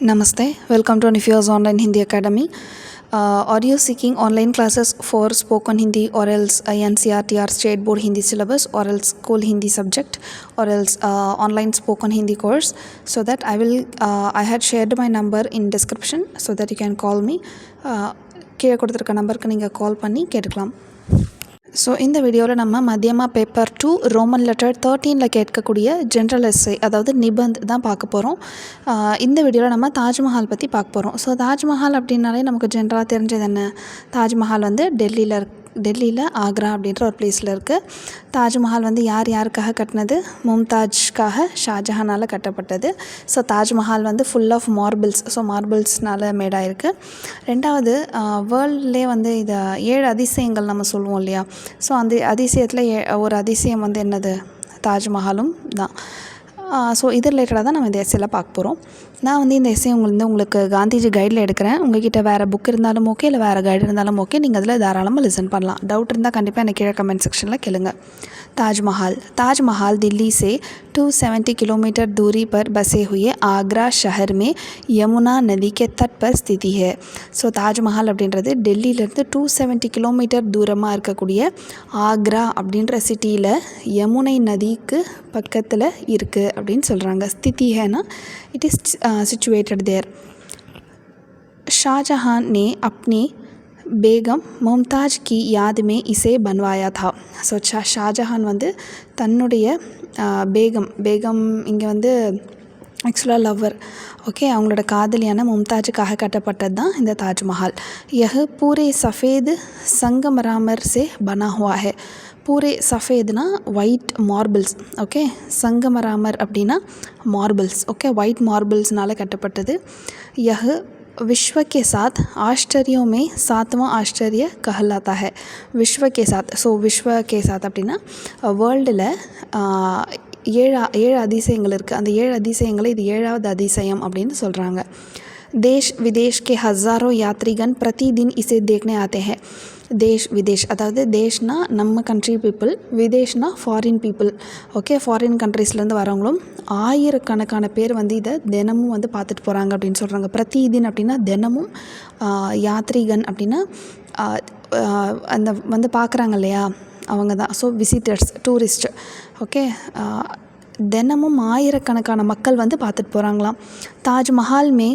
Namaste, welcome to Nifya's Online Hindi Academy. Are you seeking online classes for spoken Hindi or else NCERT or State Board Hindi syllabus or else school Hindi subject or else online spoken Hindi course? So that I had shared my number in description so that you can call me. கீழே கொடுத்துருக்க நம்பருக்கு நீங்கள் கால் பண்ணி கேட்டுக்கலாம். So இந்த வீடியோவில் நம்ம மத்தியமா paper 2 Roman letter 13 கேட்கக்கூடிய ஜென்ரல் எஸ்ஸே அதாவது நிபந்த் தான் பார்க்க போகிறோம். இந்த வீடியோவில் நம்ம தாஜ்மஹால் பற்றி பார்க்க போகிறோம். ஸோ தாஜ்மஹால் அப்படின்னாலே நமக்கு ஜென்ரலாக தெரிஞ்சது என்ன, தாஜ்மஹால் வந்து டெல்லியில் ஆக்ரா அப்படின்ற ஒரு பிளேஸில் இருக்குது. தாஜ்மஹால் வந்து யாருக்காக கட்டினது, மும்தாஜ்காக ஷாஜஹானால் கட்டப்பட்டது. ஸோ தாஜ்மஹால் வந்து ஃபுல் ஆஃப் மார்பிள்ஸ், ஸோ மார்பிள்ஸ்னால் மேடாயிருக்கு. ரெண்டாவது, வேர்ல்ட்லே வந்து இதை 7 அதிசயங்கள் நம்ம சொல்லுவோம் இல்லையா. ஸோ அந்த அதிசயத்தில் ஒரு அதிசயம் வந்து என்னது, தாஜ்மஹாலும் தான். ஸோ இது ரிலேட்டடாக தான் நம்ம இந்த எஸ்ஸேயில் பார்க்க போகிறோம். நான் வந்து இந்த எஸ்ஸே உங்களுக்கு காந்திஜி கைடில் எடுக்கிறேன். உங்கள்கிட்ட வேறு புக் இருந்தாலும் ஓகே, இல்லை வேறு கைடு இருந்தாலும் ஓகே, நீங்கள் அதில் தாராளமாக லிசன் பண்ணலாம். டவுட் இருந்தால் கண்டிப்பாக எனக்கு கீழே கமெண்ட் செக்ஷனில் கேளுங்க. ताजमहल दिल्ली से 270 किलोमीटर दूरी पर बसे हुए आगरा शहर में यमुना नदी के तट पर स्थिति है. ஸோ தாஜ்மஹால் அப்படின்றது டெல்லியிலேருந்து 270 கிலோமீட்டர் தூரமாக இருக்கக்கூடிய ஆக்ரா அப்படின்ற சிட்டியில் யமுனை நதிக்கு பக்கத்தில் இருக்குது அப்படின்னு சொல்கிறாங்க. ஸ்திதி ஹேனா இட் இஸ் சிச்சுவேட்டட் தேர். ஷாஜஹான் ने अपनी பேகம் மும்தாஜ் கி யாத் மே இசே பன்வாயா தா. ஸோ ஷாஜஹான் வந்து தன்னுடைய பேகம் இங்கே வந்து ஆக்சுவலாக லவ்வர், ஓகே, அவங்களோட காதலியான மும்தாஜுக்காக கட்டப்பட்டது தான் இந்த தாஜ்மஹால். யஹ் பூரே சஃபேது சங்கமராமர் சே பனா ஹுவா ஹே. பூரே சஃபேதுனா ஒயிட் மார்பிள்ஸ், ஓகே, சங்கமராமர் அப்படின்னா மார்பிள்ஸ், ஓகே, ஒயிட் மார்பிள்ஸ்னால் கட்டப்பட்டது. யஹ் विश्व के साथ आश्चर्यों में 7वां आश्चर्य कहलाता है. विश्व के साथ, ஸோ விஸ்வ கே சாத் அப்படின்னா வேர்ல்டில் 7 அதிசயங்கள் இருக்குது. அந்த 7 அதிசயங்களை இது 7வது அதிசயம் அப்படின்னு சொல்கிறாங்க. देश विदेश के हज़ारों यात्रीगण प्रतिदिन इसे देखने आते हैं. தேஷ் விதேஷ், அதாவது தேஷ்னா நம்ம கண்ட்ரி பீப்புள், விதேஷ்னா ஃபாரின் பீப்புள், ஓகே, ஃபாரின் கண்ட்ரீஸ்லேருந்து வரவங்களும் ஆயிரக்கணக்கான பேர் வந்து இதை தினமும் வந்து பார்த்துட்டு போகிறாங்க அப்படின்னு சொல்கிறாங்க. பிரதிதின் அப்படின்னா தினமும், யாத்ரீகன் அப்படின்னா அந்த வந்து பார்க்குறாங்க இல்லையா அவங்க தான். ஸோ விசிட்டர்ஸ், டூரிஸ்ட், ஓகே, தினமும் ஆயிரக்கணக்கான மக்கள் வந்து பார்த்துட்டு போகிறாங்களாம். தாஜ்மஹால் மே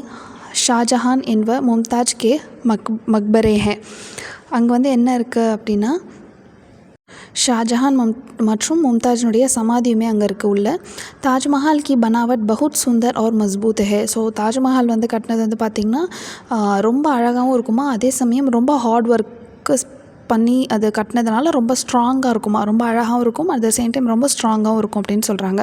ஷாஜஹான் என்ப மும்தாஜ் கே மக்பரே ஹே. அங்கே வந்து என்ன இருக்குது அப்படின்னா ஷாஜஹான் மற்றும் மும்தாஜினுடைய சமாதியுமே அங்கே இருக்குது உள்ள. தாஜ்மஹால் கி பனாவட் பகுத் சுந்தர் और மஸ்பூத் ஹே. ஸோ தாஜ்மஹால் வந்து கட்டினது வந்து பார்த்திங்கன்னா ரொம்ப அழகாகவும் இருக்குமா, அதே சமயம் ரொம்ப ஹார்ட் ஒர்க்கு பண்ணி அது கட்டினதுனால ரொம்ப ஸ்ட்ராங்காக இருக்குமா, ரொம்ப அழகாகவும் இருக்கும், அட் த சேம் டைம் ரொம்ப ஸ்ட்ராங்காகவும் இருக்கும் அப்படின்னு சொல்கிறாங்க.